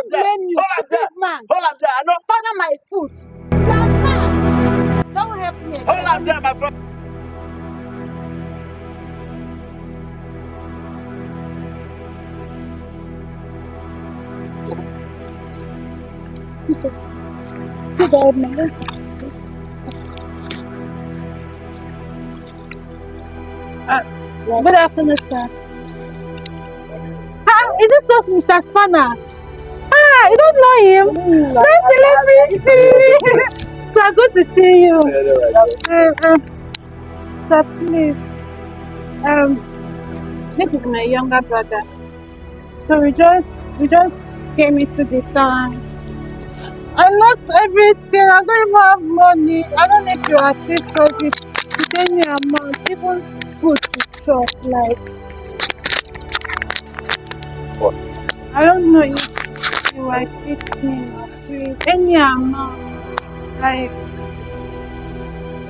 don't blame you. Big man. Hold up there. I know. Pardon my foot. You are mad. Don't help me again. Hold up there, my friend. Good afternoon, sir. Is this not Mr. Spanner? You don't know him? Nice celebrity. Sir, good to see you. Sir, please. This is my younger brother. So we just came into the town. I lost everything. I don't even have money. I don't know if you assist us with any amount, even food to chop. Like, What? I don't know if you assist me, please. Any amount. Like,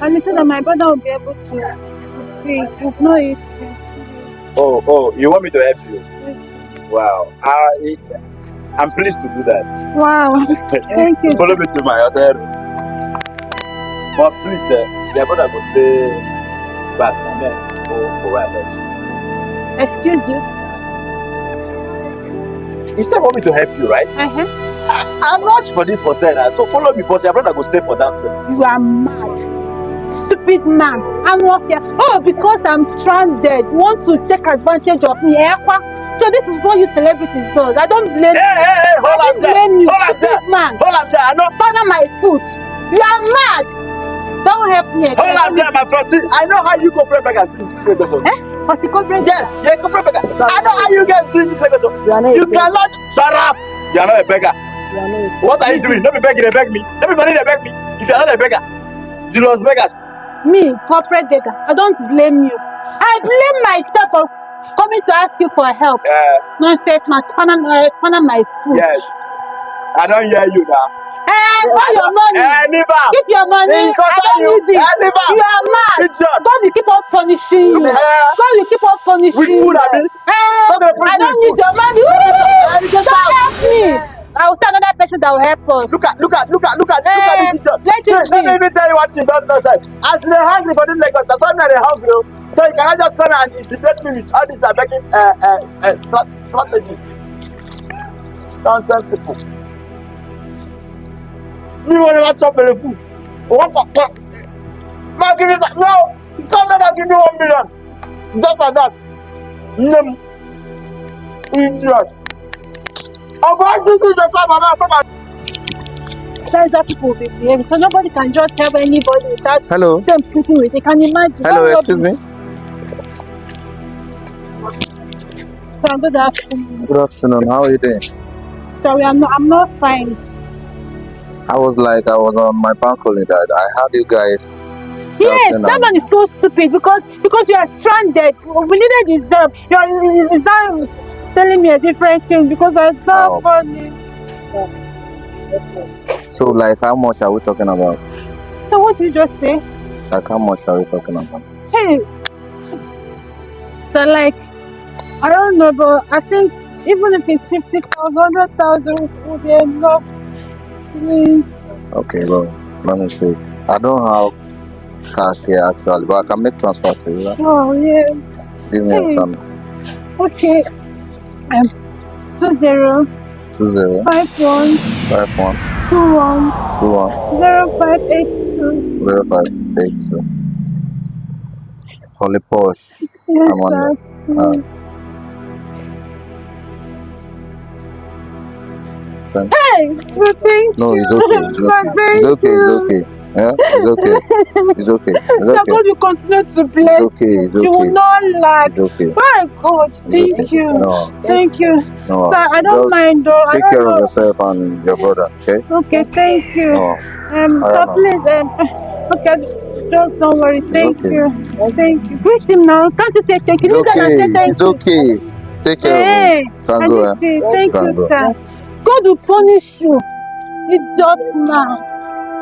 and so that my brother will be able to pay. If not eating. Oh, you want me to help you? Yes. Wow. I'm pleased to do that. Wow. Thank you. Follow me to my hotel. But please, your brother will stay back. Amen. For where? Excuse you. You said want me to help you, right? I'm not for this hotel, so follow me, but your brother will stay for downstairs. You are mad. Stupid man. I'm not here. Oh, because I'm stranded. You want to take advantage of me, So this is what you celebrities do. I don't blame you. Hey, hold I up don't there. blame you. Hold up there. Stupid man. Hold up there. I know. Pardon my foot. You are mad. Don't help me again. Hold up there, my friend. See, I know how you corporate beggars do this. What's the corporate? Yes, you're a corporate beggar. I know how you guys do this. You cannot shut up. You are not a beggar. What are you doing? Don't be begging, they beg me. Everybody they beg me. If you are not a beggar, you lost beggars. Me, corporate beggar. I don't blame you. I blame myself for coming to ask you for help. Nonsense, man. Spanner my foot. Yes. I don't hear you now. All your money. Keep your money. I don't need it. You are mad. God will keep on punishing you. God will keep on punishing with food, you. I don't need your money. Don't help me. I will tell another person that will help us. Look at this picture. Let me even tell you what you don't know. As you're hungry for this Lagos, that's why they're hungry. So you cannot just come and intimidate me with all these making strategies. Nonsense people. Me want to chop the food. What the fuck? No, come never give me 1 million. Just like that. Idiot. About this is the time That's how people will be behaving. So nobody can just help anybody without them sleeping with. They can imagine. Hello, excuse me. So good afternoon. Good afternoon. How are you doing? Sorry, I'm not fine. I was on my balcony that I heard you guys. Yes, that man is so stupid because you are stranded. We needed his help. Is that telling me a different thing because I saw money. So how much are we talking about? So what did you just say? How much are we talking about? Hey. So I don't know, but I think even if it's 50,000, 100,000 would be enough. Please. Okay, well, let me see. I don't have cash here actually, but I can make transfer to you. Right? Oh yes. Give me a time. Okay. 20 51 21 0582 0582. Holy Posh. Yes, I'm on sir. Hey, thank no, you. it's okay. It's okay. Yeah, it's okay. So God will continue to bless. It's okay. You will not lack. It's okay. My God, thank you. No. Thank you. No. Sir, I don't mind though. Take care of yourself and your brother, okay? Okay, thank you. No. So please, okay, just don't worry. Thank you. Thank you. Greet him now. Can't you say thank you? It's okay. Take care of him. Can go. Thank you, sir. God will punish you. Idiot man.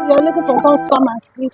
You're looking for some and sleep.